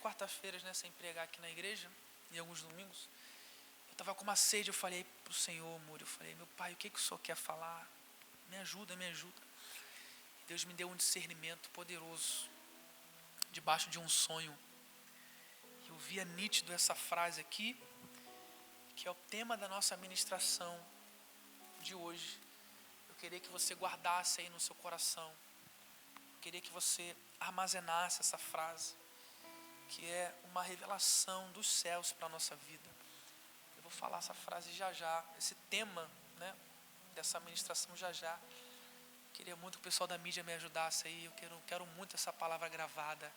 quarta-feiras, né, sem pregar aqui na igreja, e alguns domingos. Eu estava com uma sede, eu falei para o Senhor, Múrio, eu falei, meu Pai, o que o Senhor quer falar? Me ajuda, me ajuda. Deus me deu um discernimento poderoso, debaixo de um sonho. Eu via nítido essa frase aqui, que é o tema da nossa ministração de hoje. Eu queria que você guardasse aí no seu coração. Eu queria que você armazenasse essa frase, que é uma revelação dos céus para a nossa vida. Eu vou falar essa frase já já, esse tema, né, dessa ministração já já. Queria muito que o pessoal da mídia me ajudasse aí. Eu quero muito essa palavra gravada.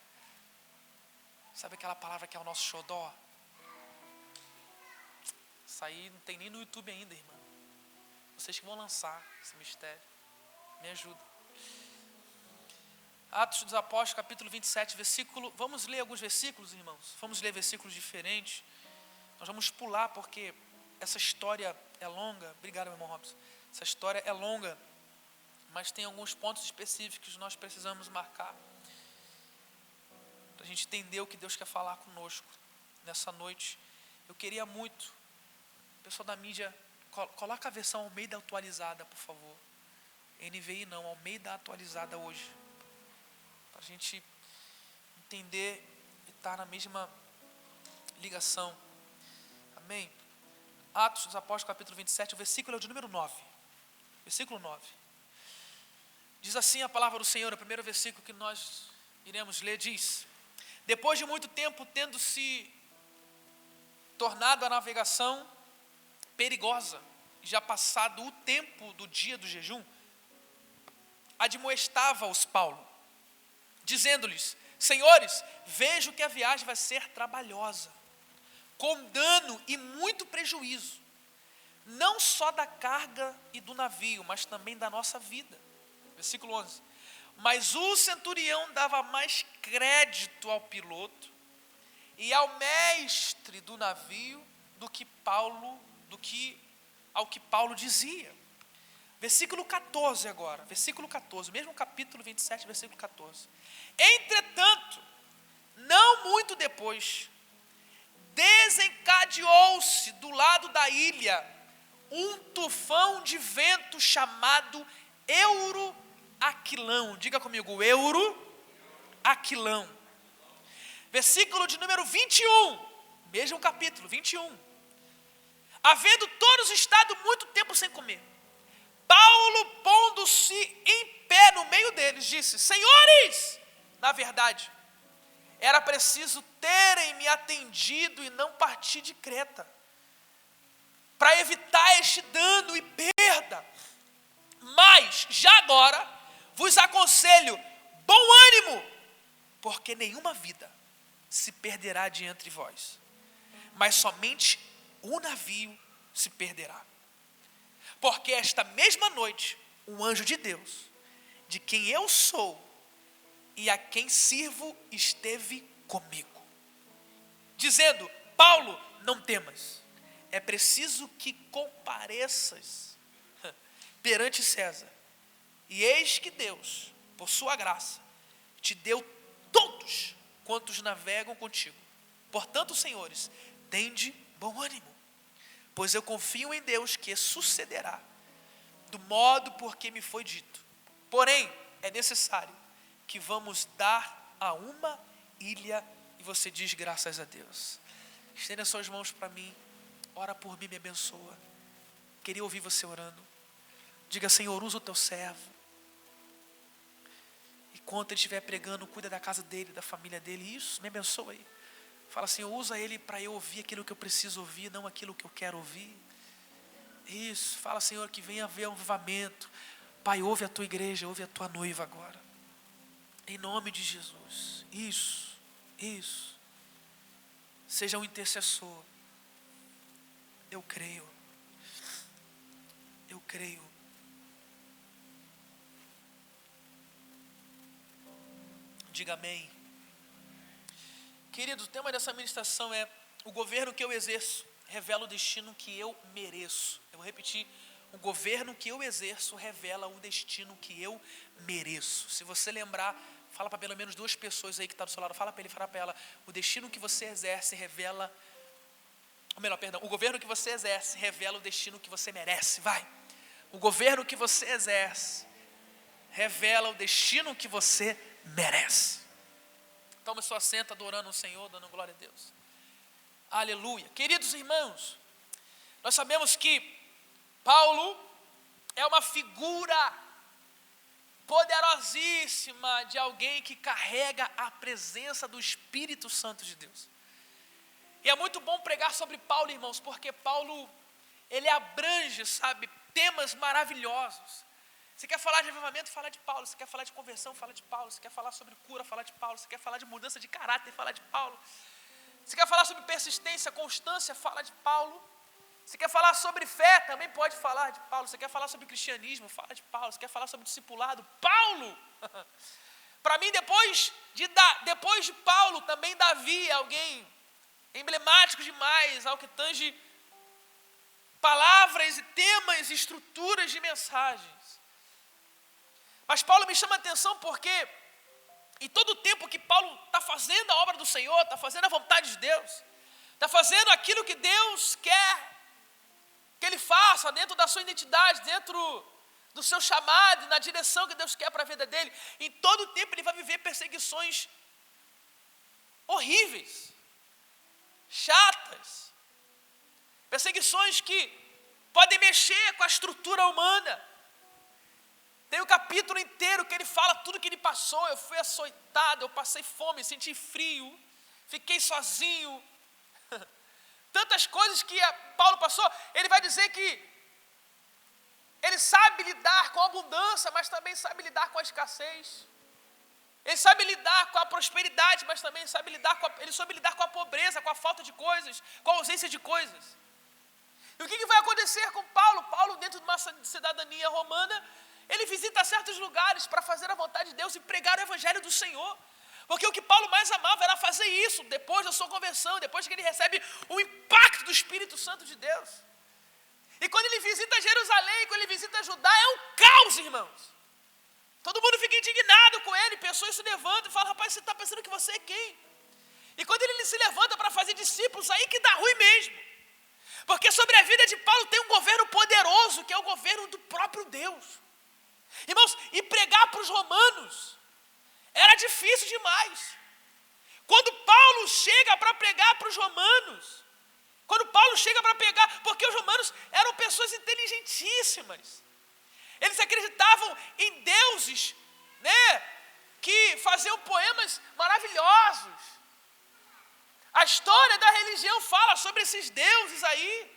Sabe aquela palavra que é o nosso xodó? Isso aí não tem nem no YouTube ainda, irmã. Vocês que vão lançar esse mistério. Me ajuda. Atos dos Apóstolos, capítulo 27, versículo... Vamos ler alguns versículos, irmãos? Vamos ler versículos diferentes. Nós vamos pular porque essa história é longa. Obrigado, meu irmão Robson. Essa história é longa, mas tem alguns pontos específicos que nós precisamos marcar, para a gente entender o que Deus quer falar conosco nessa noite. Eu queria muito, pessoal da mídia, coloca a versão Almeida atualizada, por favor. NVI não, Almeida atualizada hoje, para a gente entender e estar na mesma ligação. Amém? Atos dos Apóstolos, capítulo 27, o versículo é o de número 9. Versículo 9. Diz assim a palavra do Senhor, o primeiro versículo que nós iremos ler, diz: depois de muito tempo, tendo se tornado a navegação perigosa, já passado o tempo do dia do jejum, admoestava-os Paulo, dizendo-lhes: senhores, vejo que a viagem vai ser trabalhosa, com dano e muito prejuízo, não só da carga e do navio, mas também da nossa vida. Versículo 11. Mas o centurião dava mais crédito ao piloto e ao mestre do navio ao que Paulo dizia. Versículo 14 agora, versículo 14, mesmo capítulo 27, versículo 14. Entretanto, não muito depois, desencadeou-se do lado da ilha um tufão de vento chamado Euroaquilão. Diga comigo, Euroaquilão. Versículo de número 21, mesmo capítulo 21. Havendo todos estado muito tempo sem comer, Paulo, pondo-se em pé no meio deles, disse: senhores, na verdade, era preciso terem me atendido e não partir de Creta, para evitar este dano e perda. Mas, já agora, vos aconselho, bom ânimo, porque nenhuma vida se perderá de entre vós, mas somente o navio se perderá. Porque esta mesma noite, um anjo de Deus, de quem eu sou e a quem sirvo, esteve comigo, dizendo: Paulo, não temas, é preciso que compareças perante César, e eis que Deus, por sua graça, te deu todos quantos navegam contigo. Portanto, senhores, tende bom ânimo, pois eu confio em Deus que sucederá do modo por que me foi dito. Porém, é necessário que vamos dar a uma ilha. E você diz: graças a Deus. Estenda suas mãos para mim, ora por mim, me abençoa. Queria ouvir você orando. Diga: Senhor, usa o teu servo. E quando ele estiver pregando, cuida da casa dele, da família dele. Isso, me abençoa aí. Fala: Senhor, usa ele para eu ouvir aquilo que eu preciso ouvir, não aquilo que eu quero ouvir. Isso, fala: Senhor, que venha haver um avivamento. Pai, ouve a tua igreja, ouve a tua noiva agora. Em nome de Jesus. Isso. Seja um intercessor. Eu creio. Diga amém. Querido, o tema dessa ministração é: o governo que eu exerço revela o destino que eu mereço. Eu vou repetir: o governo que eu exerço revela o destino que eu mereço. Se você lembrar, Fala para pelo menos 2 pessoas aí que estão do seu lado. Fala para ele, fala para ela. O destino que você exerce revela... Ou melhor, perdão. O governo que você exerce revela o destino que você merece. Vai. O governo que você exerce revela o destino que você merece. Toma sua assento adorando o Senhor, dando glória a Deus. Aleluia. Queridos irmãos, nós sabemos que Paulo é uma figura poderosíssima de alguém que carrega a presença do Espírito Santo de Deus. E é muito bom pregar sobre Paulo, irmãos, porque Paulo, ele abrange, sabe, temas maravilhosos. Você quer falar de avivamento, fala de Paulo. Você quer falar de conversão, fala de Paulo. Você quer falar sobre cura, fala de Paulo. Você quer falar de mudança de caráter, fala de Paulo. Você quer falar sobre persistência, constância, fala de Paulo. Você quer falar sobre fé, também pode falar de Paulo. Você quer falar sobre cristianismo, fala de Paulo. Você quer falar sobre discipulado, Paulo. Para mim, depois de Paulo, também Davi é alguém emblemático demais, ao que tange palavras e temas, estruturas de mensagens. Mas Paulo me chama a atenção porque em todo o tempo que Paulo está fazendo a obra do Senhor, está fazendo a vontade de Deus, está fazendo aquilo que Deus quer que ele faça dentro da sua identidade, dentro do seu chamado, na direção que Deus quer para a vida dele, em todo o tempo ele vai viver perseguições horríveis, chatas, perseguições que podem mexer com a estrutura humana. Tem um capítulo inteiro que ele fala tudo que ele passou. Eu fui açoitado, eu passei fome, senti frio, fiquei sozinho. Tantas coisas que Paulo passou. Ele vai dizer que ele sabe lidar com a abundância, mas também sabe lidar com a escassez. Ele sabe lidar com a prosperidade, mas também sabe lidar com a pobreza, com a falta de coisas, com a ausência de coisas. E o que vai acontecer com Paulo? Paulo, dentro de uma cidadania romana, ele visita certos lugares para fazer a vontade de Deus e pregar o evangelho do Senhor. Porque o que Paulo mais amava era fazer isso, depois da sua conversão, depois que ele recebe o impacto do Espírito Santo de Deus. E quando ele visita Jerusalém, quando ele visita Judá, é um caos, irmãos. Todo mundo fica indignado com ele, pessoas se levantam e falam, rapaz, você está pensando que você é quem? E quando ele se levanta para fazer discípulos, aí que dá ruim mesmo. Porque sobre a vida de Paulo tem um governo poderoso, que é o governo do próprio Deus. Irmãos, e pregar para os romanos era difícil demais. Quando Paulo chega para pregar para os romanos, porque os romanos eram pessoas inteligentíssimas. Eles acreditavam em deuses, né, que faziam poemas maravilhosos. A história da religião fala sobre esses deuses aí.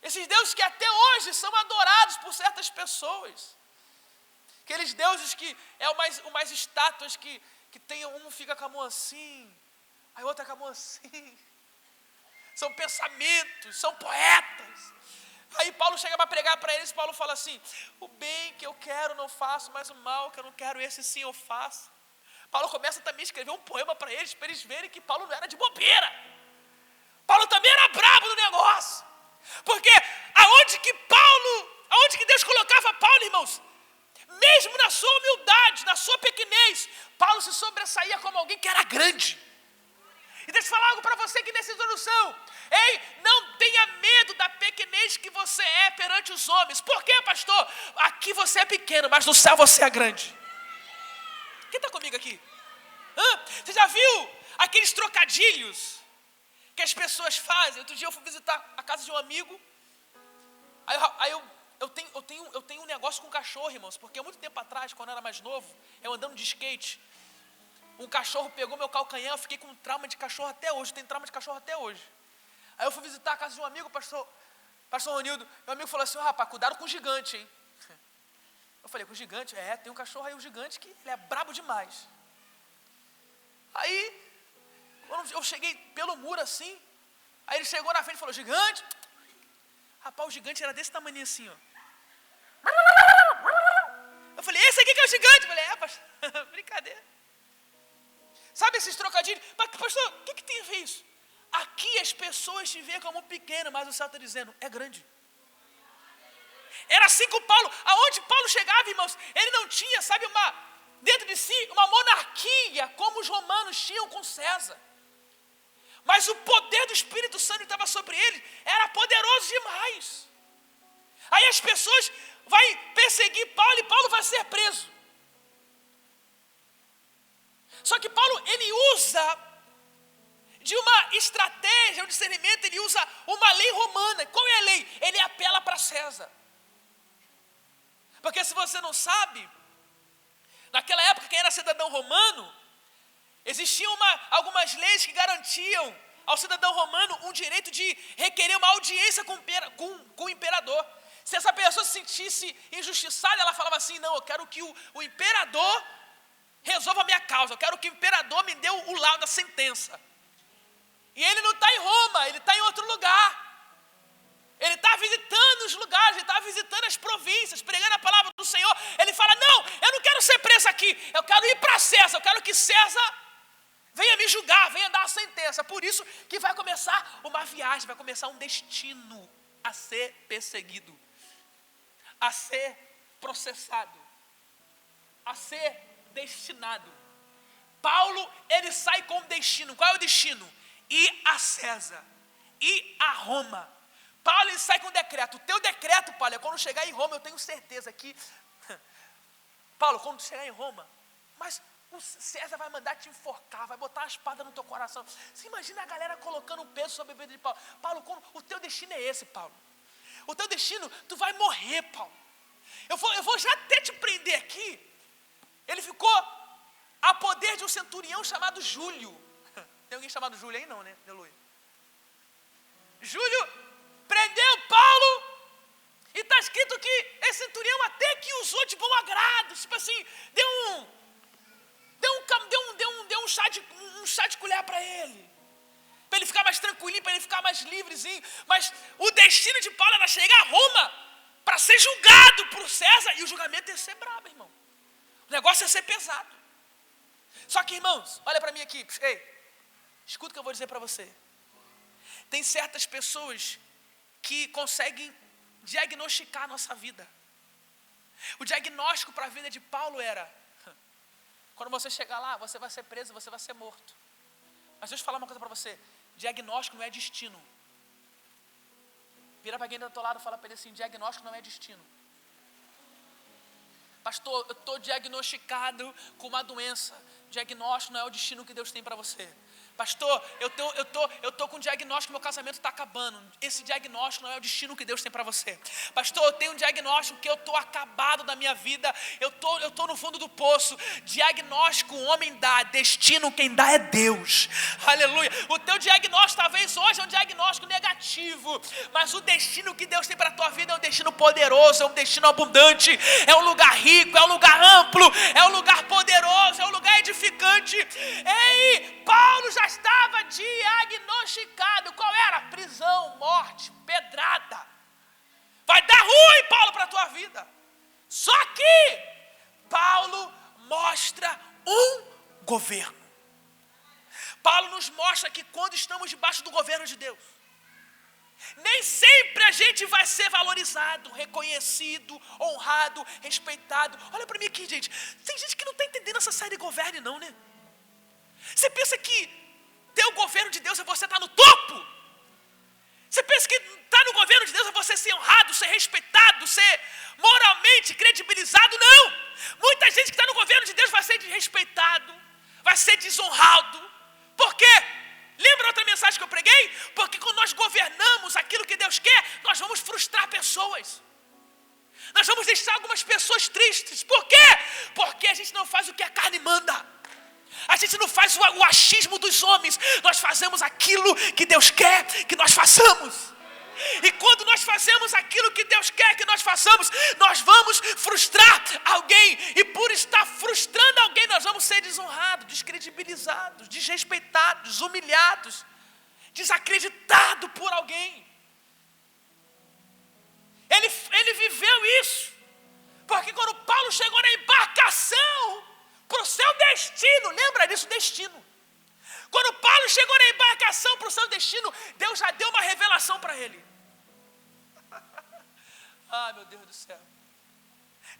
Esses deuses que até hoje são adorados por certas pessoas. Aqueles deuses que é o mais estátuas que tem, um fica com a mão assim, aí outra com a mão assim. São pensamentos, são poetas. Aí Paulo chega para pregar para eles, Paulo fala assim, o bem que eu quero não faço, mas o mal que eu não quero, esse sim eu faço. Paulo começa também a escrever um poema para eles verem que Paulo não era de bobeira. Paulo também era brabo no negócio. Porque aonde que Deus colocava Paulo, irmãos, mesmo na sua humildade, na sua pequenez, Paulo se sobressaía como alguém que era grande. E deixa eu falar algo para você aqui nessa introdução. Ei, não tenha medo da pequenez que você é perante os homens. Por quê, pastor? Aqui você é pequeno, mas no céu você é grande. Quem está comigo aqui? Você já viu aqueles trocadilhos que as pessoas fazem? Outro dia eu fui visitar a casa de um amigo. Aí eu tenho um negócio com cachorro, irmãos. Porque há muito tempo atrás, quando eu era mais novo, eu andando de skate, um cachorro pegou meu calcanhar, eu fiquei com trauma de cachorro até hoje. Eu tenho trauma de cachorro até hoje. Aí eu fui visitar a casa de um amigo, pastor Ronildo. Meu amigo falou assim, rapaz, cuidado com o gigante, hein? Eu falei, com o gigante? Tem um cachorro aí, o gigante, que ele é brabo demais. Aí, quando eu cheguei pelo muro assim, aí ele chegou na frente e falou, gigante? Rapaz, o gigante era desse tamanho assim, ó. Eu falei, esse aqui que é o gigante? Eu falei, pastor, brincadeira. Sabe esses trocadilhos? Mas, pastor, o que tem a ver isso? Aqui as pessoas te veem como pequeno, mas o céu está dizendo, é grande. Era assim com Paulo. Aonde Paulo chegava, irmãos, ele não tinha, sabe, dentro de si uma monarquia, como os romanos tinham com César. Mas o poder do Espírito Santo que estava sobre ele era poderoso demais. Aí as pessoas vão perseguir Paulo e Paulo vai ser preso. Só que Paulo, ele usa de uma estratégia, um discernimento, ele usa uma lei romana. Qual é a lei? Ele apela para César. Porque se você não sabe, naquela época quem era cidadão romano, existiam algumas leis que garantiam ao cidadão romano um direito de requerer uma audiência com o imperador. Se essa pessoa se sentisse injustiçada, ela falava assim, não, eu quero que o imperador resolva a minha causa, eu quero que o imperador me dê o laudo da sentença. E ele não está em Roma, ele está em outro lugar. Ele está visitando os lugares, ele está visitando as províncias, pregando a palavra do Senhor. Ele fala, não, eu não quero ser preso aqui, eu quero ir para César, eu quero que César venha me julgar, venha dar a sentença. Por isso que vai começar uma viagem, vai começar um destino a ser perseguido, a ser processado, a ser destinado. Paulo, ele sai com um destino. Qual é o destino? Ir a César, ir a Roma. Paulo, ele sai com um decreto. O teu decreto, Paulo, é quando chegar em Roma, eu tenho certeza que Paulo, quando chegar em Roma, mas o César vai mandar te enforcar, vai botar uma espada no teu coração. Você imagina a galera colocando um peso sobre a vida de Paulo. Paulo, o teu destino é esse, Paulo. O teu destino, tu vai morrer, Paulo. Eu vou já até te prender aqui. Ele ficou a poder de um centurião chamado Júlio. Tem alguém chamado Júlio aí? Não, né? Aleluia. Júlio prendeu Paulo e está escrito que esse centurião até que usou de bom agrado. Tipo assim, deu um chá de colher para ele ficar mais tranquilinho, para ele ficar mais livrezinho. Mas o destino de Paulo era chegar a Roma para ser julgado por César, e o julgamento ia ser brabo, irmão. O negócio ia ser pesado. Só que, irmãos, olha para mim aqui, ei, escuta o que eu vou dizer para você. Tem certas pessoas que conseguem diagnosticar a nossa vida. O diagnóstico para a vida de Paulo era: quando você chegar lá, você vai ser preso, você vai ser morto. Mas deixa eu falar uma coisa para você: diagnóstico não é destino. Vira para quem está do teu lado e fala para ele assim: diagnóstico não é destino. Pastor, eu estou diagnosticado com uma doença. Diagnóstico não é o destino que Deus tem para você. Pastor, eu tô com um diagnóstico, meu casamento está acabando. Esse diagnóstico não é o destino que Deus tem para você. Pastor, eu tenho um diagnóstico que eu estou acabado da minha vida. Eu tô no fundo do poço. Diagnóstico o homem dá, destino quem dá é Deus. Aleluia. O teu diagnóstico talvez hoje é um diagnóstico negativo, mas o destino que Deus tem para a tua vida é um destino poderoso, é um destino abundante, é um lugar rico, é um lugar amplo, é um lugar poderoso, é um lugar edificante. Ei, Paulo já estava diagnosticado. Qual era? Prisão, morte, pedrada. Vai dar ruim, Paulo, para a tua vida. Só que Paulo mostra um governo. Paulo nos mostra que quando estamos debaixo do governo de Deus, nem sempre a gente vai ser valorizado, reconhecido, honrado, respeitado. Olha para mim aqui, gente. Tem gente que não está entendendo essa série Governe, não, né? Você pensa que ter o governo de Deus é você estar no topo? Você pensa que estar no governo de Deus é você ser honrado, ser respeitado, ser moralmente credibilizado? Não! Muita gente que está no governo de Deus vai ser desrespeitado, vai ser desonrado. Por quê? Lembra outra mensagem que eu preguei? Porque quando nós governamos aquilo que Deus quer, nós vamos frustrar pessoas. Nós vamos deixar algumas pessoas tristes. Por quê? Porque a gente não faz o que a carne manda. A gente não faz o achismo dos homens. Nós fazemos aquilo que Deus quer que nós façamos. E quando nós fazemos aquilo que Deus quer que nós façamos, nós vamos frustrar alguém. E por estar frustrando alguém, nós vamos ser desonrados, descredibilizados, desrespeitados, humilhados, desacreditados por alguém. Ele viveu isso. Porque quando Paulo chegou na embarcação para o seu destino, lembra disso, destino. Quando Paulo chegou na embarcação para o seu destino, Deus já deu uma revelação para ele. Ah, meu Deus do céu.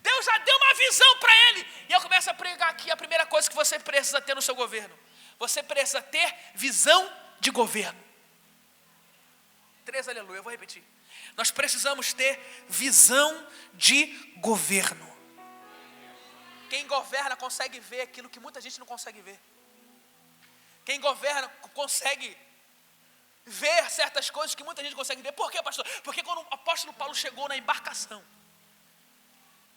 Deus já deu uma visão para ele. E eu começo a pregar aqui a primeira coisa que você precisa ter no seu governo. Você precisa ter visão de governo. 3, aleluia, eu vou repetir. Nós precisamos ter visão de governo. Quem governa consegue ver aquilo que muita gente não consegue ver. Quem governa consegue ver certas coisas que muita gente consegue ver. Por quê, pastor? Porque quando o apóstolo Paulo chegou na embarcação,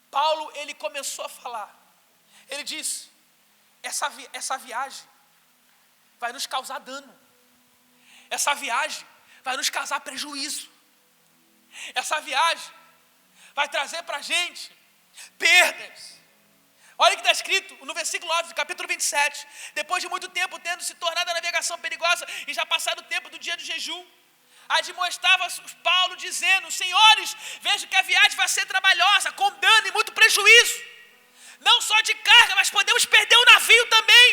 Paulo, ele começou a falar. Ele disse, essa viagem vai nos causar dano. Essa viagem vai nos causar prejuízo. Essa viagem vai trazer para a gente perdas. Olha o que está escrito no versículo 9, capítulo 27. Depois de muito tempo, tendo se tornado a navegação perigosa e já passado o tempo do dia do jejum, admoestava Paulo dizendo, senhores, vejo que a viagem vai ser trabalhosa, com dano e muito prejuízo. Não só de carga, mas podemos perder o navio também.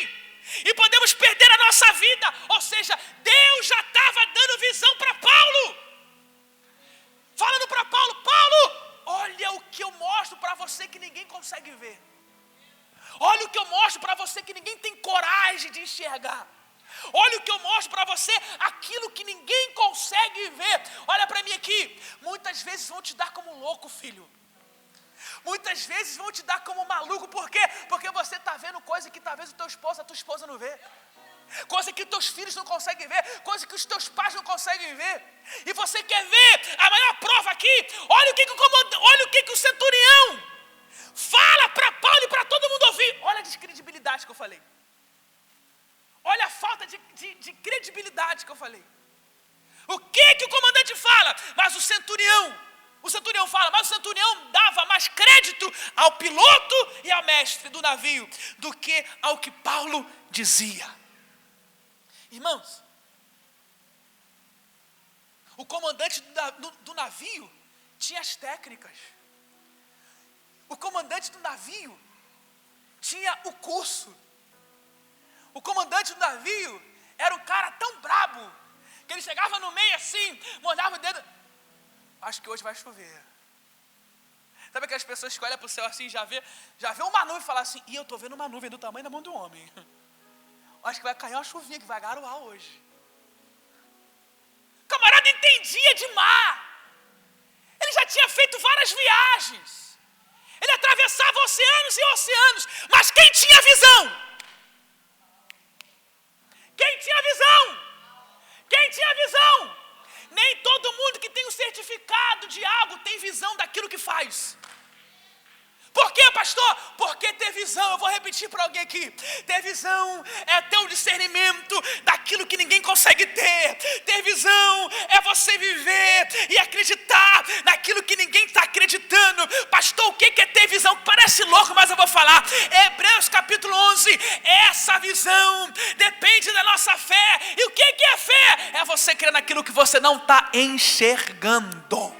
E podemos perder a nossa vida. Ou seja, Deus já estava dando visão para Paulo. Falando para Paulo, Paulo, olha o que eu mostro para você que ninguém consegue ver. Olha o que eu mostro para você que ninguém tem coragem de enxergar. Olha o que eu mostro para você, aquilo que ninguém consegue ver. Olha para mim aqui, muitas vezes vão te dar como louco, filho. Muitas vezes vão te dar como maluco, por quê? Porque você está vendo coisa que talvez a tua esposa não vê. Coisa que teus filhos não conseguem ver, coisa que os teus pais não conseguem ver. E você quer ver a maior prova aqui? Olha o que o centurião fala para Paulo e para todo mundo ouvir. Olha a descredibilidade que eu falei. Olha a falta de credibilidade que eu falei. O que o comandante fala? Mas o centurião fala, mas o centurião dava mais crédito ao piloto e ao mestre do navio do que ao que Paulo dizia. Irmãos, o comandante do navio tinha as técnicas. O comandante do navio tinha o curso. O comandante do navio era um cara tão brabo que ele chegava no meio assim, molhava o dedo. Acho que hoje vai chover. Sabe aquelas pessoas que olham para o céu assim, já vê uma nuvem e falam assim, e eu estou vendo uma nuvem do tamanho da mão do homem. Acho que vai cair uma chuvinha, que vai garoar hoje. O camarada entendia de mar. Ele já tinha feito várias viagens. Ele atravessava oceanos e oceanos. Mas quem tinha visão? Quem tinha visão? Quem tinha visão? Nem todo mundo que tem um certificado de algo tem visão daquilo que faz. Por quê, pastor? Porque ter visão, eu vou repetir para alguém aqui, ter visão é ter o discernimento daquilo que ninguém consegue ter. Ter visão é você viver e acreditar naquilo que ninguém está acreditando. Pastor, o que é ter visão? Parece louco, mas eu vou falar. Hebreus capítulo 11, essa visão depende da nossa fé. E o que é fé? É você crer naquilo que você não está enxergando.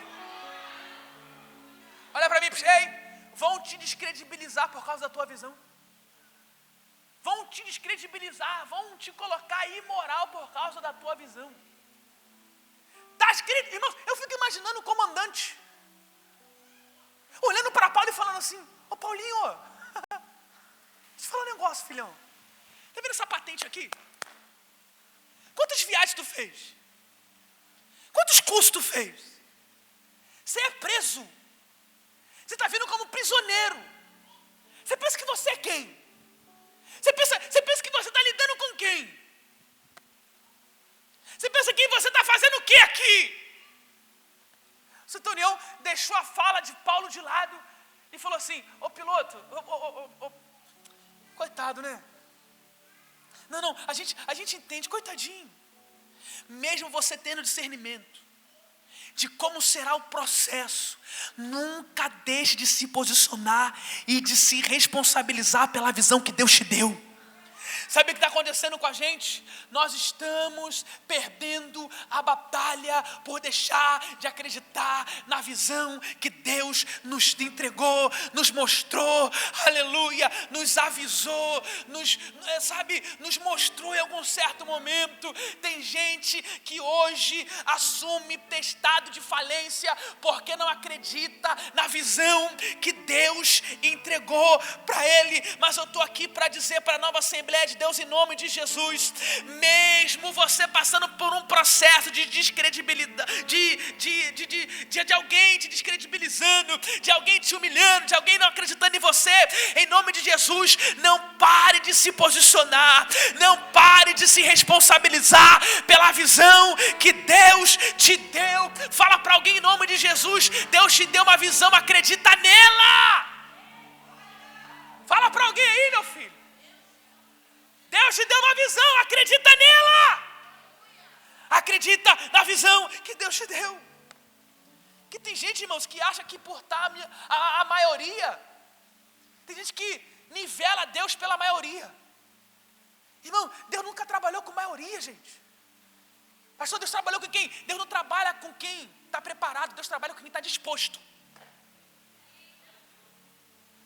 Olha para mim, ei. Vão te descredibilizar por causa da tua visão. Vão te descredibilizar, vão te colocar imoral por causa da tua visão. Está escrito, irmãos, eu fico imaginando o comandante olhando para Paulo e falando assim, ô Paulinho, deixa eu falar um negócio, filhão. Tá vendo essa patente aqui? Quantas viagens tu fez? Quantos cursos tu fez? Você é preso. Você está vindo como prisioneiro. Você pensa que você é quem? Você pensa que você está lidando com quem? Você pensa que você está fazendo o que aqui? O centurião deixou a fala de Paulo de lado e falou assim, ô piloto, coitado, né? Não, a gente entende, coitadinho. Mesmo você tendo discernimento de como será o processo, nunca deixe de se posicionar e de se responsabilizar pela visão que Deus te deu. Sabe o que está acontecendo com a gente? Nós estamos perdendo a batalha por deixar de acreditar na visão que Deus nos entregou, nos mostrou, aleluia, nos avisou, nos mostrou em algum certo momento. Tem gente que hoje assume estado de falência porque não acredita na visão que Deus entregou para ele. Mas eu estou aqui para dizer para a nova Assembleia de Deus, em nome de Jesus, mesmo você passando por um processo de descredibilidade, de alguém te descredibilizando, de alguém te humilhando, de alguém não acreditando em você, em nome de Jesus, não pare de se posicionar, não pare de se responsabilizar pela visão que Deus te deu. Fala para alguém em nome de Jesus: Deus te deu uma visão, acredita nela. Fala para alguém aí, meu filho. Deus te deu uma visão, acredita nela. Acredita na visão que Deus te deu. Que tem gente, irmãos, que acha que por estar a maioria, tem gente que nivela Deus pela maioria. Irmão, Deus nunca trabalhou com maioria, gente. Pastor, Deus trabalhou com quem? Deus não trabalha com quem está preparado, Deus trabalha com quem está disposto.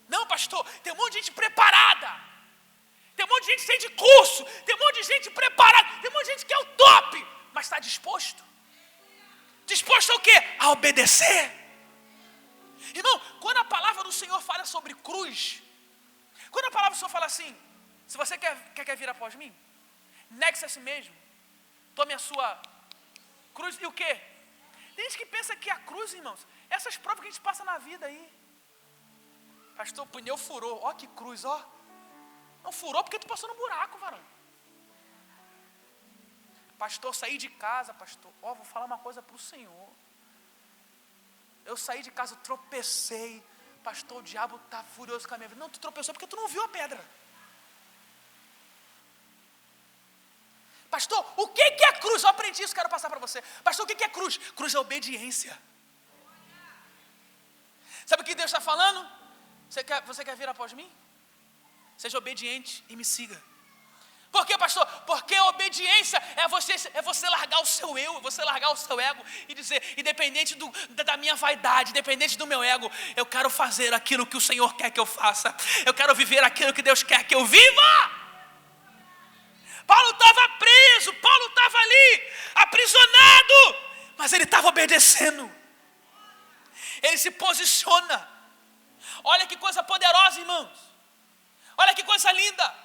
Não, pastor, tem um monte de gente preparada, tem um monte de gente cheia de curso, tem um monte de gente preparada, tem um monte de gente que é o top, mas está disposto. Disposto ao quê? A obedecer. Irmão, quando a palavra do Senhor fala sobre cruz, quando a palavra do Senhor fala assim: se você quer vir após mim, negue-se a si mesmo, tome a sua cruz e o quê? Tem gente que pensa que a cruz, irmãos, essas provas que a gente passa na vida aí. Pastor, o pneu furou, ó que cruz, ó. Não furou porque tu passou no buraco, varão. Pastor, saí de casa, pastor, ó, vou falar uma coisa para o Senhor. Eu saí de casa, tropecei. Pastor, o diabo está furioso com a minha vida. Não, tu tropeçou porque tu não viu a pedra. Pastor, o que é a cruz? Eu aprendi isso, quero passar para você. Pastor, o que é cruz? Cruz é obediência. Sabe o que Deus está falando? Você quer vir após mim? Seja obediente e me siga. Por quê, pastor? Porque a obediência é você largar o seu eu, é você largar o seu ego e dizer: independente da minha vaidade, independente do meu ego, eu quero fazer aquilo que o Senhor quer que eu faça. Eu quero viver aquilo que Deus quer que eu viva. Paulo estava preso, Paulo estava ali, aprisionado, mas ele estava obedecendo. Ele se posiciona. Olha que coisa poderosa, irmãos. Olha que coisa linda.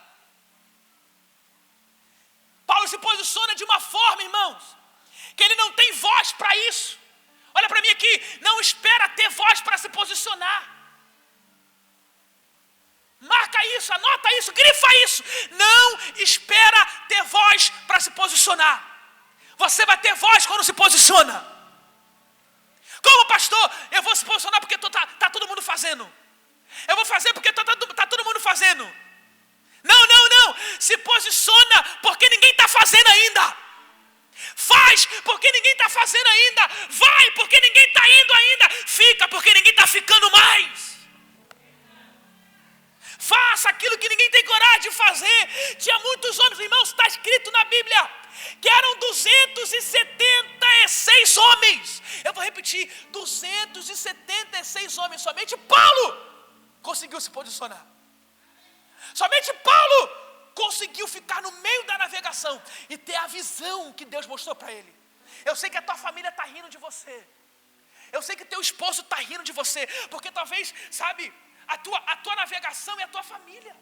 Paulo se posiciona de uma forma, irmãos, que ele não tem voz para isso. Olha para mim aqui, não espera ter voz para se posicionar. Marca isso, anota isso, grifa isso. Não espera ter voz para se posicionar. Você vai ter voz quando se posiciona. Como, pastor? Eu vou se posicionar porque tá todo mundo fazendo. Eu vou fazer porque tá todo mundo fazendo. Não. Se posiciona porque ninguém está fazendo ainda. Faz porque ninguém está fazendo ainda. Vai porque ninguém está indo ainda. Fica porque ninguém está ficando mais. Faça aquilo que ninguém tem coragem de fazer. Tinha muitos homens, irmãos, está escrito na Bíblia, que eram 276 homens. Eu vou repetir, 276 homens. Somente Paulo conseguiu se posicionar. Somente Paulo conseguiu ficar no meio da navegação e ter a visão que Deus mostrou para ele. Eu sei que a tua família está rindo de você. Eu sei que teu esposo está rindo de você, porque talvez, sabe, a tua navegação é a tua família.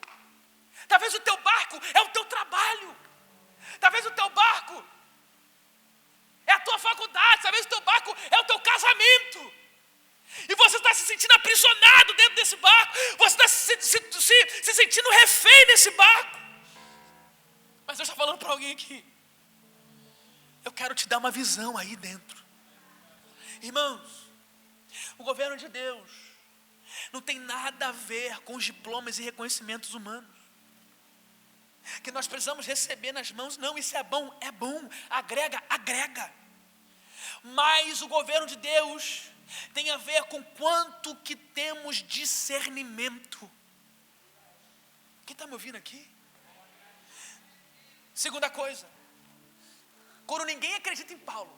Talvez o teu barco é o teu trabalho. Talvez o teu barco é a tua faculdade. Talvez o teu barco é o teu casamento. E você está se sentindo aprisionado dentro desse barco. Você está se sentindo refém desse barco. Mas Deus está falando para alguém aqui: eu quero te dar uma visão aí dentro. Irmãos, o governo de Deus não tem nada a ver com os diplomas e reconhecimentos humanos que nós precisamos receber nas mãos. Não, isso é bom, agrega. Mas o governo de Deus tem a ver com quanto que temos discernimento. Quem está me ouvindo aqui? Segunda coisa, quando ninguém acredita em Paulo,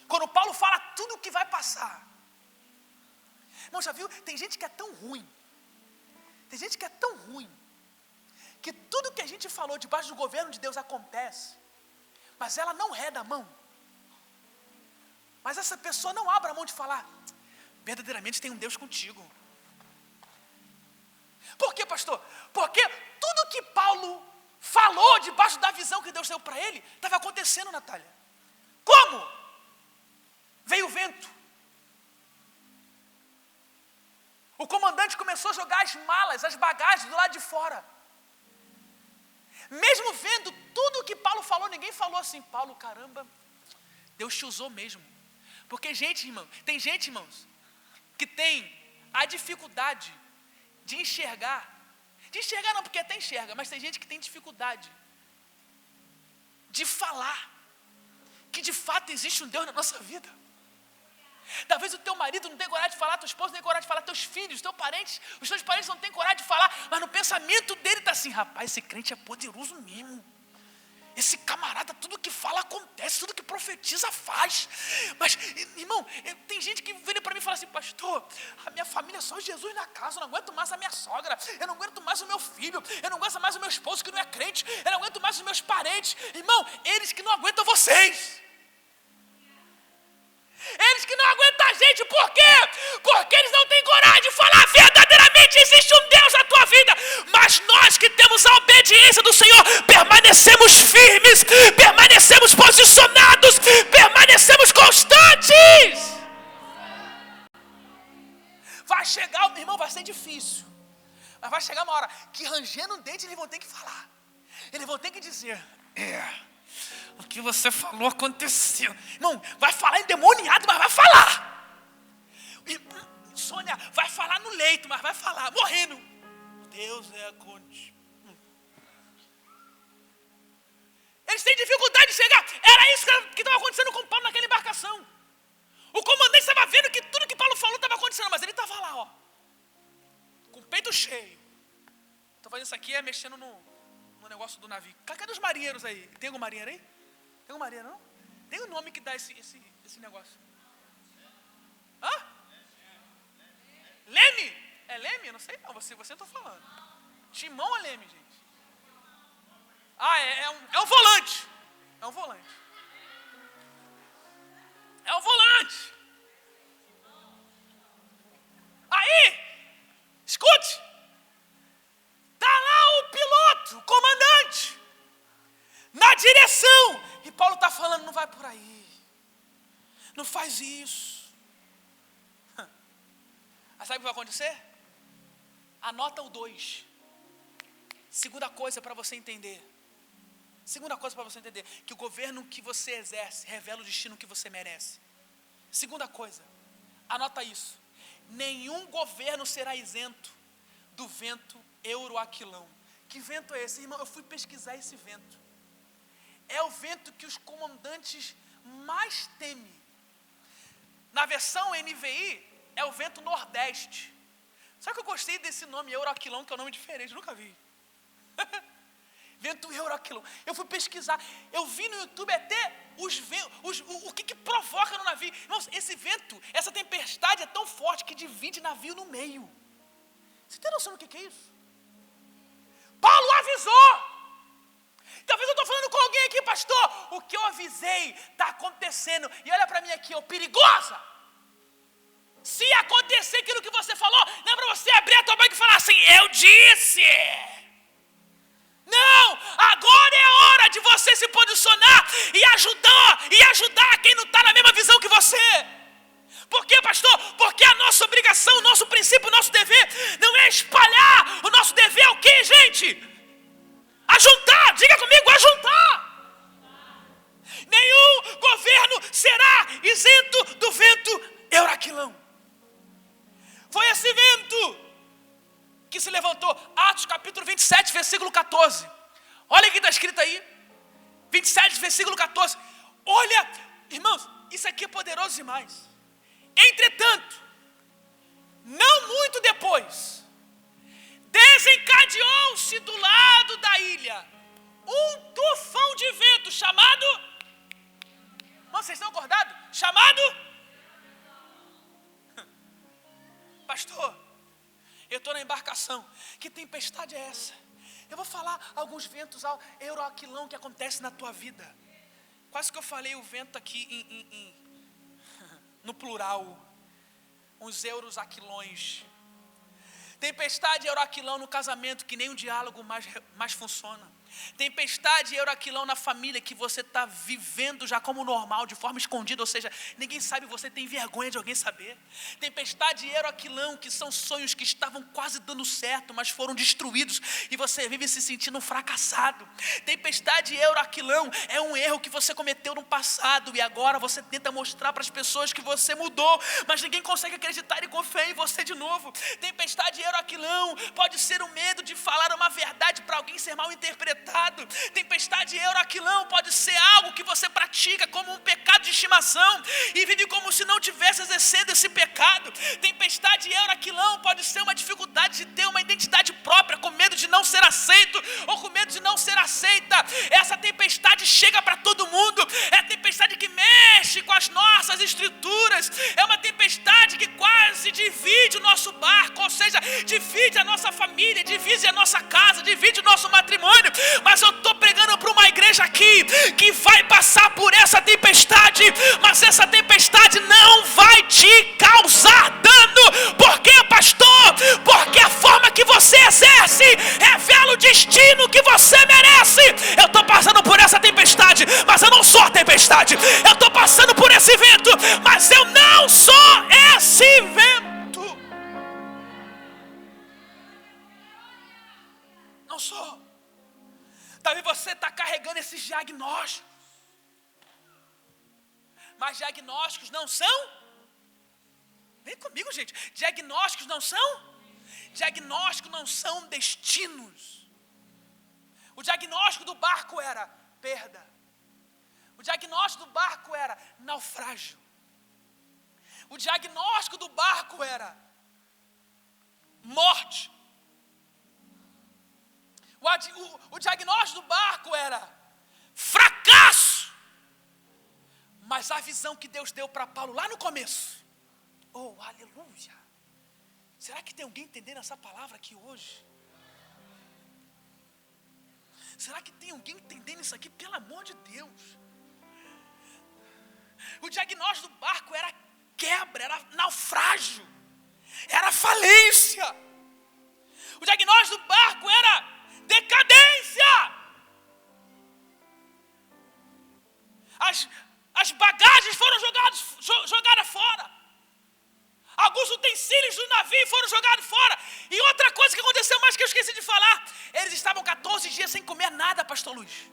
quando Paulo fala tudo o que vai passar. Irmão, já viu? Tem gente que é tão ruim, que tudo que a gente falou debaixo do governo de Deus acontece, mas ela não reda a mão. Mas essa pessoa não abre a mão de falar, verdadeiramente tem um Deus contigo. Por quê, pastor? Porque tudo que Paulo falou debaixo da visão que Deus deu para ele, estava acontecendo, Natália. Como? Veio o vento. O comandante começou a jogar as malas, as bagagens do lado de fora. Mesmo vendo tudo o que Paulo falou, ninguém falou assim, Paulo, caramba, Deus te usou mesmo. Porque tem gente, irmãos, que tem a dificuldade de enxergar não, porque até enxerga, mas tem gente que tem dificuldade de falar que de fato existe um Deus na nossa vida. Talvez o teu marido não tenha coragem de falar, tua esposa não tenha coragem de falar, teus filhos, os teus parentes não têm coragem de falar, mas no pensamento dele está assim, rapaz, esse crente é poderoso mesmo. Esse camarada, tudo que fala acontece, tudo que profetiza faz. Mas, irmão, tem gente que vem para mim e fala assim, pastor, a minha família é só Jesus na casa, eu não aguento mais a minha sogra, eu não aguento mais o meu filho, eu não aguento mais o meu esposo que não é crente, eu não aguento mais os meus parentes. Irmão, eles que não aguentam vocês. Eles que não aguentam a gente, por quê? Porque eles não têm coragem de falar verdadeiramente existe um Deus na tua vida. Mas nós que temos a obediência do Senhor, permanecemos firmes, permanecemos posicionados, permanecemos constantes. Vai chegar, irmão, vai ser difícil, mas vai chegar uma hora que rangendo o dente eles vão ter que falar. Eles vão ter que dizer, o que você falou aconteceu. Irmão, vai falar endemoniado, mas vai falar. Sônia, vai falar no leito, mas vai falar, morrendo. Deus é contigo. Eles têm dificuldade de chegar. Era isso que estava acontecendo com Paulo naquela embarcação. O comandante estava vendo que tudo que Paulo falou estava acontecendo, mas ele estava lá, ó, com o peito cheio. Estou fazendo isso aqui, mexendo no negócio do navio. Cadê os marinheiros aí? Tem algum marinheiro aí? Tem algum marinheiro não? Tem um nome que dá esse negócio. Hã? Leme? É Leme? Eu não sei não, você eu estou falando. Timão ou Leme, gente? É um volante. É um volante. É um volante. Aí, escute. Está lá o piloto, o comandante, na direção. E Paulo está falando, não vai por aí. Não faz isso. Aí sabe o que vai acontecer? Anota o 2. Segunda coisa para você entender. Que o governo que você exerce revela o destino que você merece. Segunda coisa, anota isso. Nenhum governo será isento do vento euroaquilão. Que vento é esse? Irmão, eu fui pesquisar esse vento. É o vento que os comandantes mais temem. Na versão NVI, é o vento nordeste. Só que eu gostei desse nome, euroaquilão, que é um nome diferente, nunca vi. Vento euroaquilão. Eu fui pesquisar, eu vi no YouTube até o que provoca no navio. Irmãos, esse vento, essa tempestade é tão forte que divide navio no meio. Você tem noção do que é isso? Paulo avisou. Talvez eu estou falando com alguém aqui, pastor, o que eu avisei está acontecendo. E olha para mim aqui, perigosa. Se acontecer aquilo que você falou, não é para você abrir a tua boca e falar assim, eu disse. Não, agora é hora de você se posicionar e ajudar quem não está na mesma visão que você. Por quê, pastor? Porque a nossa obrigação, o nosso princípio, o nosso dever não é espalhar. O nosso dever é o quê, gente? Ajuntar, diga comigo, ajuntar. Nenhum governo será isento do vento euroaquilão. Foi esse vento que se levantou. Atos capítulo 27, versículo 14. Olha o que está escrito aí. 27, versículo 14. Olha, irmãos, isso aqui é poderoso demais. Entretanto, não muito depois, desencadeou-se do lado da ilha um tufão de vento chamado... Vocês estão acordados? Chamado... Pastor, eu estou na embarcação. Que tempestade é essa? Eu vou falar alguns ventos euroaquilão que acontecem na tua vida. Quase que eu falei o vento aqui no plural. Uns euroaquilões. Tempestade e euroaquilão no casamento, que nem um diálogo mais funciona. Tempestade e euroaquilão na família, que você está vivendo já como normal, de forma escondida, ou seja, ninguém sabe, você tem vergonha de alguém saber. Tempestade e euroaquilão, que são sonhos que estavam quase dando certo, mas foram destruídos, e você vive se sentindo um fracassado. Tempestade e euroaquilão é um erro que você cometeu no passado, e agora você tenta mostrar para as pessoas que você mudou, mas ninguém consegue acreditar e confiar em você de novo. Tempestade e euroaquilão pode ser o medo de falar uma verdade para alguém ser mal interpretado. Tempestade e euroaquilão pode ser algo que você pratica como um pecado de estimação e vive como se não tivesse exercendo esse pecado. Tempestade e euroaquilão pode ser uma dificuldade de ter uma identidade própria, com medo de não ser aceito ou com medo de não ser aceita. Essa tempestade chega para todo mundo. É a tempestade que mexe com as nossas estruturas. É uma tempestade que quase divide o nosso barco, ou seja, divide a nossa família, divide a nossa casa, divide o nosso matrimônio. Mas eu estou pregando para uma igreja aqui que vai passar por essa tempestade, mas essa tempestade não vai te causar dano. Por quê, pastor? Porque a forma que você exerce revela o destino que você merece. Eu estou passando por essa tempestade, mas eu não sou a tempestade. Eu estou passando por esse vento, mas eu não sou esse vento. Não sou. Talvez você está carregando esses diagnósticos. Mas diagnósticos não são? Vem comigo, gente. Diagnósticos não são? Diagnósticos não são destinos. O diagnóstico do barco era perda. O diagnóstico do barco era naufrágio. O diagnóstico do barco era morte. O diagnóstico do barco era fracasso. Mas a visão que Deus deu para Paulo lá no começo, oh, aleluia. Será que tem alguém entendendo essa palavra aqui hoje? Será que tem alguém entendendo isso aqui? Pelo amor de Deus. O diagnóstico do barco era quebra, era naufrágio, era falência. O diagnóstico do barco era decadência. As bagagens foram jogadas fora. Alguns utensílios do navio foram jogados fora. E outra coisa que aconteceu mais que eu esqueci de falar, eles estavam 14 dias sem comer nada, pastor Luiz.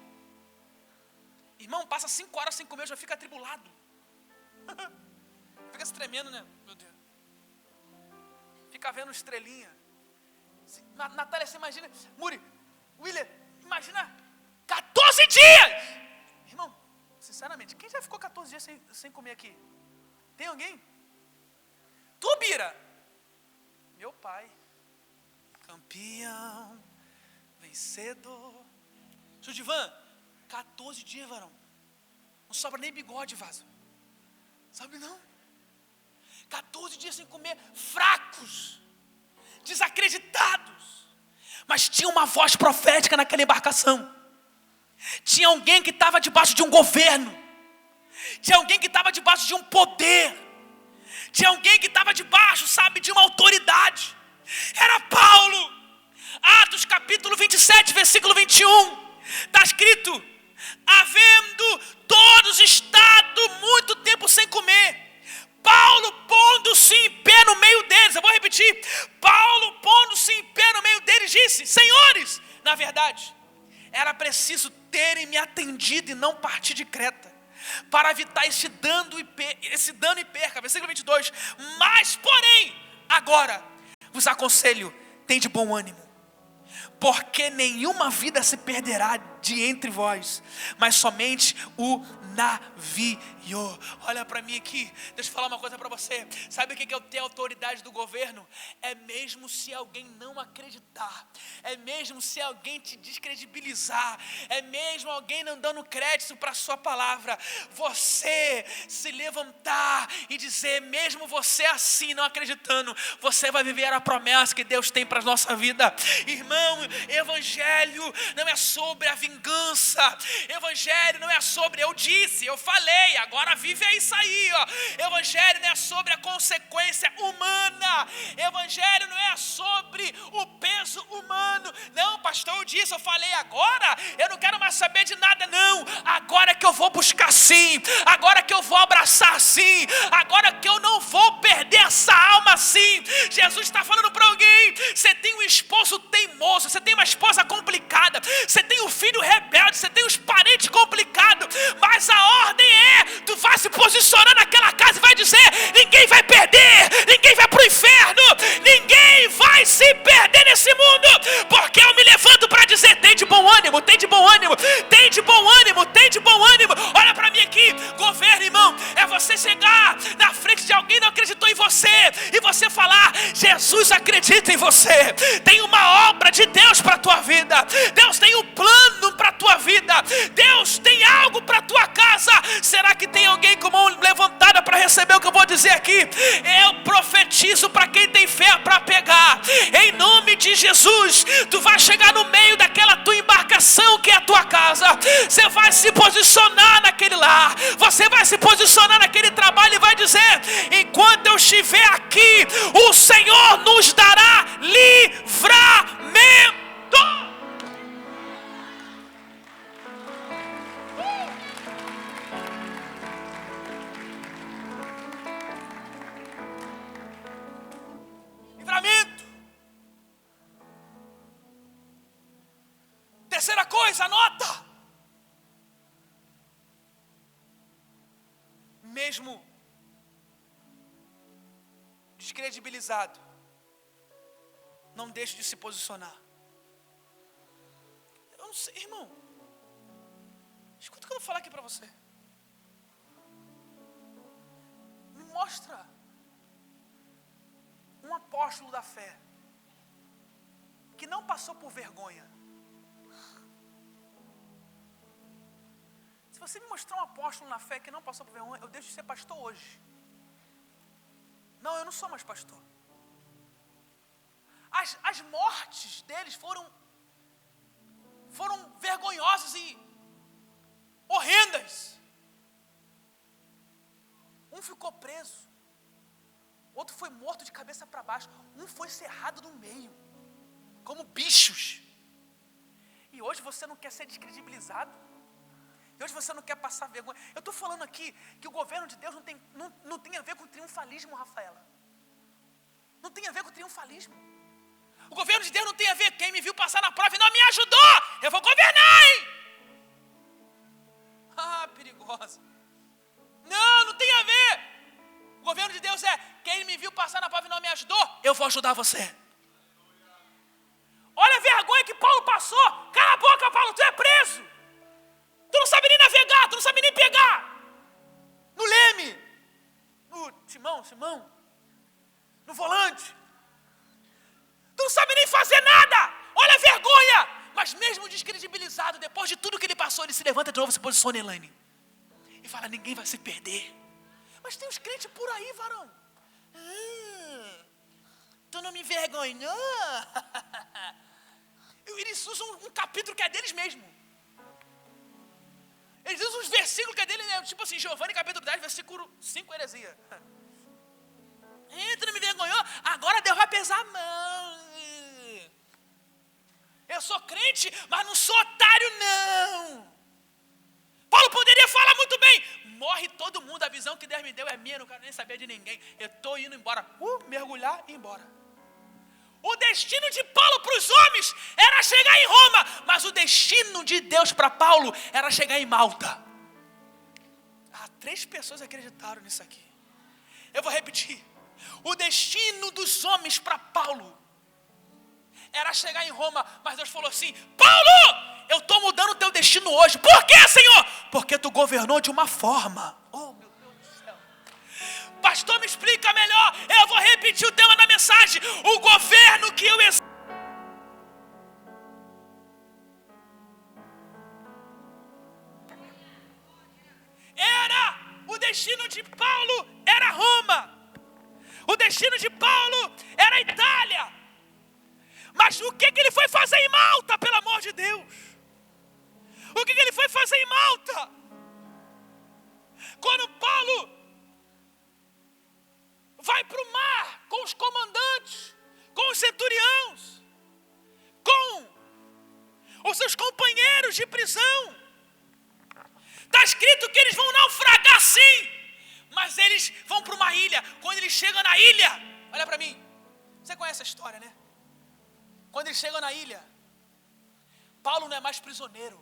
Irmão, passa 5 horas sem comer, já fica atribulado. Fica se tremendo, né? Meu Deus. Fica vendo estrelinha. Natália, você imagina, Muri, William, imagina 14 dias! Irmão, sinceramente, quem já ficou 14 dias sem comer aqui? Tem alguém? Tu, Bira? Meu pai. Campeão, vencedor. Judivan, 14 dias, varão. Não sobra nem bigode, vaso. Sabe não? 14 dias sem comer, fracos, desacreditados. Mas tinha uma voz profética naquela embarcação. Tinha alguém que estava debaixo de um governo. Tinha alguém que estava debaixo de um poder. Tinha alguém que estava debaixo, sabe, de uma autoridade. Era Paulo. Atos capítulo 27, versículo 21. Está escrito: havendo todos estado muito tempo sem comer, Paulo pondo-se em pé no meio deles. Eu vou repetir. Paulo pondo-se em pé no meio deles disse: senhores, na verdade, era preciso terem me atendido e não partir de Creta, para evitar esse dano e perca. Versículo 22. Mas, porém, agora vos aconselho, tem de bom ânimo, porque nenhuma vida se perderá de entre vós, mas somente o navio. Olha para mim aqui, deixa eu falar uma coisa para você. Sabe o que é ter autoridade do governo? É mesmo se alguém não acreditar, é mesmo se alguém te descredibilizar, é mesmo alguém não dando crédito para a sua palavra, você se levantar e dizer, mesmo você assim não acreditando, você vai viver a promessa que Deus tem para a nossa vida. Irmão, evangelho não é sobre a vingança, evangelho não é sobre eu falei, agora vive isso aí, ó. Evangelho não é sobre a consequência humana, evangelho não é sobre o peso humano. Não, pastor, eu disse, eu falei, agora eu não quero mais saber de nada, não. Agora que eu vou buscar sim, agora que eu vou abraçar sim, agora que eu não vou perder essa alma sim. Jesus está falando para alguém, você tem um esposo teimoso, você tem uma esposa complicada, você tem um filho rebelde, você tem os parentes complicados, mas a ordem é, tu vai se posicionar naquela casa e vai dizer, ninguém vai perder, ninguém vai pro inferno, ninguém vai se perder nesse mundo, porque eu me levanto para dizer, tem de bom ânimo, tem de bom ânimo, tem de bom ânimo, tem de bom ânimo. Olha para mim aqui, governo, irmão, é você chegar na frente de alguém que não acreditou em você, e você falar, Jesus acredita em você, tem uma obra de Deus para a tua vida, Deus tem um plano para a tua vida, Deus tem algo para a tua casa. Será que tem alguém com mão levantada para receber o que eu vou dizer aqui? Eu profetizo para quem tem fé para pegar, em nome de Jesus. Tu vai chegar no meio daquela tua embarcação que é a tua casa, você vai se posicionar naquele lar, você vai se posicionar naquele trabalho e vai dizer, enquanto eu estiver aqui, o Senhor nos dará livramento. Livramento. Terceira coisa, anota. Mesmo descredibilizado, não deixe de se posicionar. Eu não sei, irmão, escuta o que eu vou falar aqui para você. Me mostra um apóstolo da fé que não passou por vergonha. Se você me mostrar um apóstolo na fé que não passou por vergonha, eu deixo de ser pastor hoje. Não, eu não sou mais pastor. As mortes deles foram vergonhosas e horrendas. Um ficou preso, outro foi morto de cabeça para baixo, um foi cerrado no meio, como bichos. E hoje você não quer ser descredibilizado, e hoje você não quer passar vergonha. Eu estou falando aqui que o governo de Deus não tem a ver com triunfalismo, Rafaela. Não tem a ver com triunfalismo. O governo de Deus não tem a ver, quem me viu passar na prova e não me ajudou, eu vou governar, hein? Ah, perigosa. Não tem a ver. O governo de Deus é, quem me viu passar na prova e não me ajudou, eu vou ajudar você. Olha a vergonha que Paulo passou. Cala a boca, Paulo, tu é preso. Tu não sabe nem navegar, tu não sabe nem pegar no leme, no timão, no volante. Tu não sabe nem fazer nada. Olha a vergonha. Mas mesmo descredibilizado, depois de tudo que ele passou, ele se levanta de novo, se posiciona, Elaine, e fala, ninguém vai se perder. Mas tem uns crentes por aí, varão. Tu não me envergonhou? Eles usam um capítulo que é deles mesmo. Eles usam uns versículos que é deles, né? Tipo assim, Giovanni capítulo 10, versículo 5, heresia. Tu não me envergonhou? Agora Deus vai pesar a mão. Eu sou crente, mas não sou otário, não. Paulo poderia falar muito bem, morre todo mundo, a visão que Deus me deu é minha, não quero nem saber de ninguém, eu estou indo embora, mergulhar e ir embora. O destino de Paulo para os homens era chegar em Roma, mas o destino de Deus para Paulo era chegar em Malta. 3 pessoas acreditaram nisso aqui. Eu vou repetir, o destino dos homens para Paulo era chegar em Roma, mas Deus falou assim, Paulo, eu estou mudando o teu destino hoje. Por quê, Senhor? Porque tu governou de uma forma. Oh, meu Deus do céu. Pastor, me explica melhor. Eu vou repetir o tema da mensagem. O governo que eu exerço. O destino de Paulo era Roma. O destino de Paulo era a Itália. Mas o que ele foi fazer em Malta, pelo amor de Deus? O que ele foi fazer em Malta? Quando Paulo vai para o mar com os comandantes, com os centuriões, com os seus companheiros de prisão, está escrito que eles vão naufragar sim, mas eles vão para uma ilha. Quando eles chegam na ilha, olha para mim, você conhece a história, né? Quando eles chegam na ilha, Paulo não é mais prisioneiro.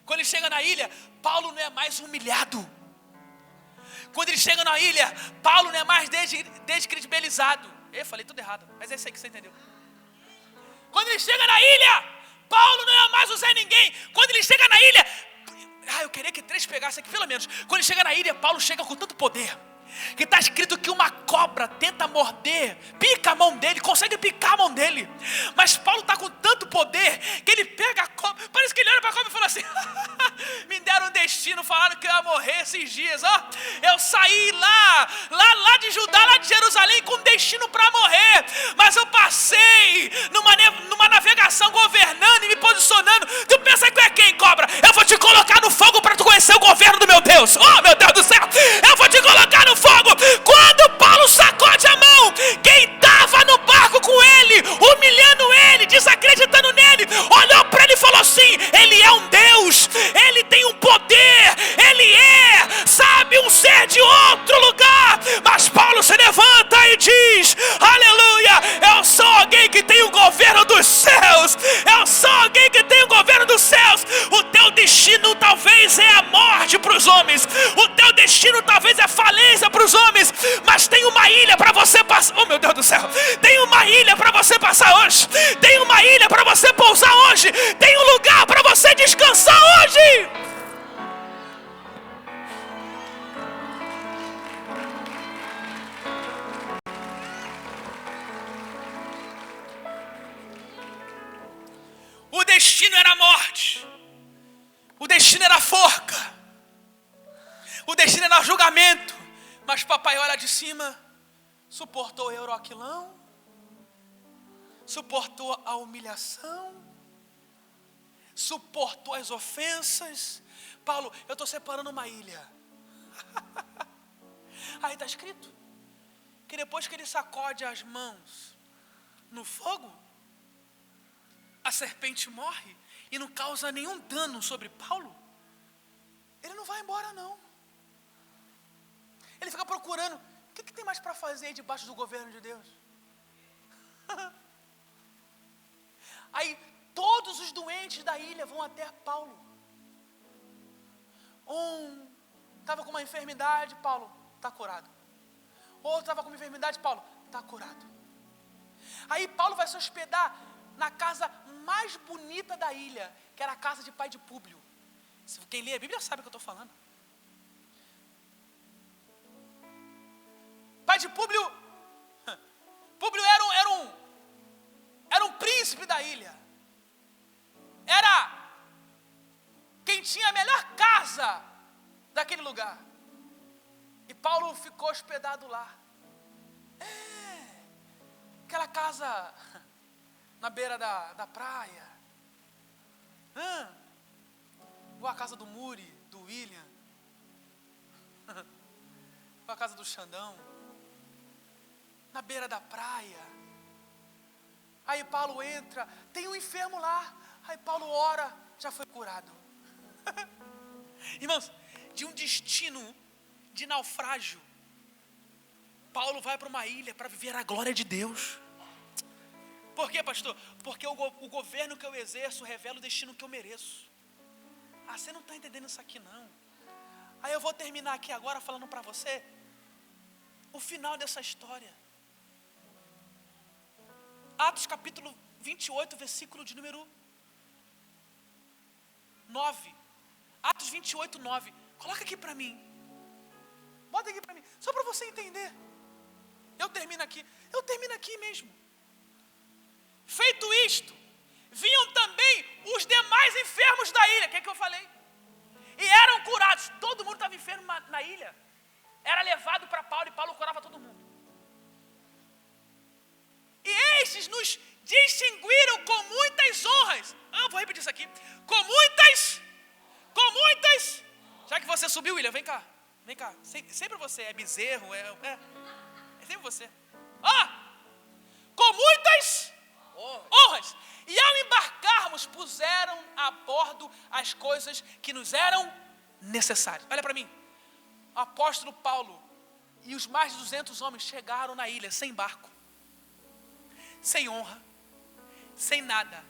Quando ele chega na ilha, Paulo não é mais humilhado. Quando ele chega na ilha, Paulo não é mais descredibilizado. Eu falei tudo errado, mas é isso aí que você entendeu. Quando ele chega na ilha, Paulo não é mais o Zé Ninguém. Quando ele chega na ilha, eu queria que 3 pegassem aqui pelo menos. Quando ele chega na ilha, Paulo chega com tanto poder que está escrito que uma cobra tenta morder, pica a mão dele, consegue picar a mão dele. Mas Paulo está com tanto poder que ele pega a cobra. Parece que ele olha para a cobra e fala assim: me deram um destino, falaram que eu ia morrer esses dias. Eu saí lá de Judá, lá de Jerusalém, com destino para morrer. Mas eu passei numa navegação governando e me posicionando. Tu pensa que é quem, cobra? Eu vou te colocar no fogo para tu conhecer o governo do meu Deus. Oh, meu Deus do céu! Eu vou te colocar no fogo. Quando Paulo sacode a mão, quem estava no barco com ele, humilhando ele, desacreditando nele, olhou para ele e falou assim: ele é um Deus, ele tem um poder, ele é, sabe, um ser de outro lugar. Mas Paulo se levanta e diz: aleluia, eu sou alguém que tem o governo dos céus, eu sou alguém que tem o governo dos céus. O teu destino talvez é a morte para os homens, o teu destino talvez é falência para os homens, mas tem uma ilha para você passar. Oh, meu Deus do céu! Tem uma ilha para você passar hoje, tem uma ilha para você pousar hoje, tem um lugar para você descansar hoje. O destino era a morte, o destino era a forca, o destino era o julgamento. Mas papai olha de cima, suportou o euroquilão, suportou a humilhação, suportou as ofensas. Paulo, eu estou separando uma ilha. Aí está escrito que depois que ele sacode as mãos no fogo, a serpente morre e não causa nenhum dano sobre Paulo. Ele não vai embora não. Ele fica procurando, o que tem mais para fazer aí debaixo do governo de Deus? Aí todos os doentes da ilha vão até Paulo. Um estava com uma enfermidade, Paulo está curado. Outro estava com uma enfermidade, Paulo está curado. Aí Paulo vai se hospedar na casa mais bonita da ilha, que era a casa de pai de Públio. Quem lê a Bíblia sabe o que eu estou falando. Pai de Públio era um príncipe da ilha. Era quem tinha a melhor casa daquele lugar. E Paulo ficou hospedado lá. Aquela casa na beira da praia. Igual a casa do Muri, do William. Igual a casa do Xandão. Na beira da praia. Aí Paulo entra, tem um enfermo lá. Aí Paulo ora, já foi curado. Irmãos, de um destino de naufrágio, Paulo vai para uma ilha para viver a glória de Deus. Por quê, pastor? Porque o governo que eu exerço revela o destino que eu mereço. Você não está entendendo isso aqui não. Aí eu vou terminar aqui agora falando para você o final dessa história. Atos capítulo 28, versículo de número 9. Atos 28, 9. Coloca aqui para mim. Bota aqui para mim. Só para você entender. Eu termino aqui mesmo. Feito isto, vinham também os demais enfermos da ilha. O que é que eu falei? E eram curados. Todo mundo estava enfermo na ilha. Era levado para Paulo e Paulo curava todo mundo. E estes nos distinguiram com muitas honras. Eu vou repetir isso aqui. Com muitas. Já que você subiu, William, vem cá. Vem cá. Sempre você é bezerro, é sempre você. Com muitas honras. E ao embarcarmos, puseram a bordo as coisas que nos eram necessárias. Olha para mim. O apóstolo Paulo e os mais de 200 homens chegaram na ilha sem barco, sem honra, sem nada.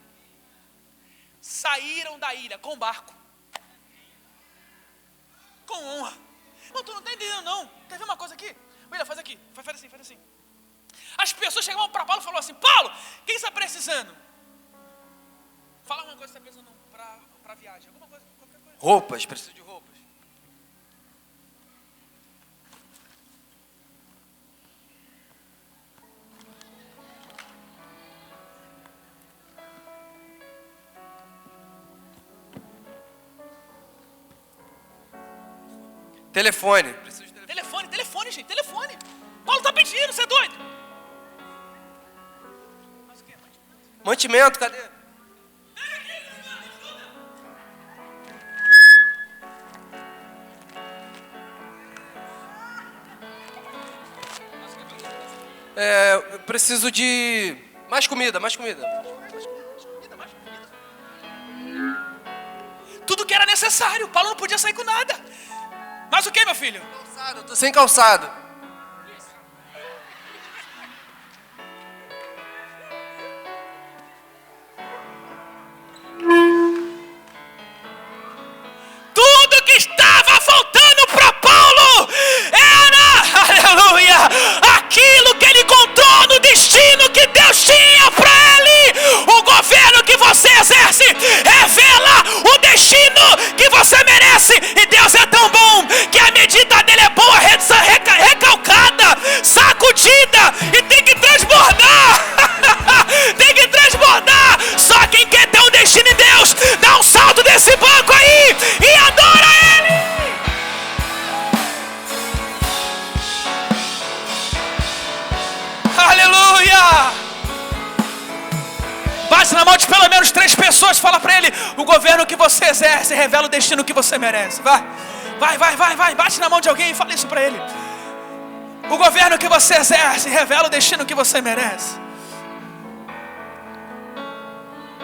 Saíram da ilha com barco, com honra. Não, tu não está entendendo não. Quer ver uma coisa aqui? William, faz aqui, faz assim. As pessoas chegavam para Paulo e falavam assim: Paulo, quem está precisando? Fala uma coisa que está precisando para viagem, alguma coisa, qualquer coisa. Roupas, preciso de roupas. Telefone. Preciso de telefone. Telefone, gente, telefone. Paulo está pedindo, você é doido? Mas o que? Mantimento, cadê? Eu preciso de mais comida. Tudo que era necessário. Paulo não podia sair com nada. Mas o que, meu filho? Calçado, eu tô sem calçado. Tudo que estava faltando para Paulo era, aleluia, aquilo que ele encontrou no destino que Deus tinha para ele. O governo que você exerce revela o destino que você merece. E Deus é tão bom que a medida dele é boa, recalcada, sacudida, e tem que transbordar. Tem que transbordar. Só quem quer ter um destino em Deus, dá um salto desse banco aí e adora Ele. Aleluia. Bate na mão de pelo menos 3 pessoas, fala para ele: o governo que você exerce revela o destino que você merece. Vai, bate na mão de alguém e fala isso para ele. O governo que você exerce revela o destino que você merece.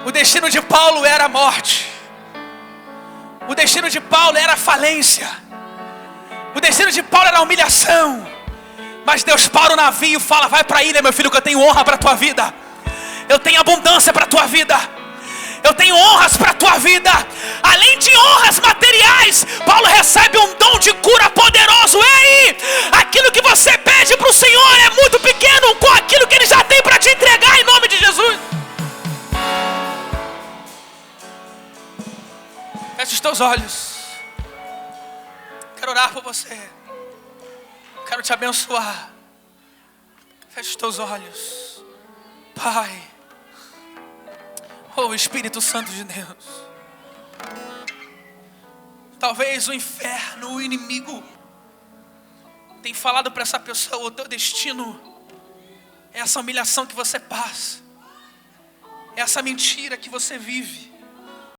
O destino de Paulo era a morte. O destino de Paulo era a falência. O destino de Paulo era a humilhação. Mas Deus para o navio e fala: vai para a ilha, meu filho, que eu tenho honra para a tua vida. Eu tenho abundância para a tua vida. Eu tenho honras para a tua vida. Além de honras materiais, Paulo recebe um dom de cura poderoso. Ei, aquilo que você pede para o Senhor é muito pequeno com aquilo que Ele já tem para te entregar, em nome de Jesus. Feche os teus olhos. Quero orar por você. Quero te abençoar. Feche os teus olhos. Pai, oh Espírito Santo de Deus, talvez o inferno, o inimigo, tem falado para essa pessoa: o teu destino é essa humilhação que você passa, é essa mentira que você vive.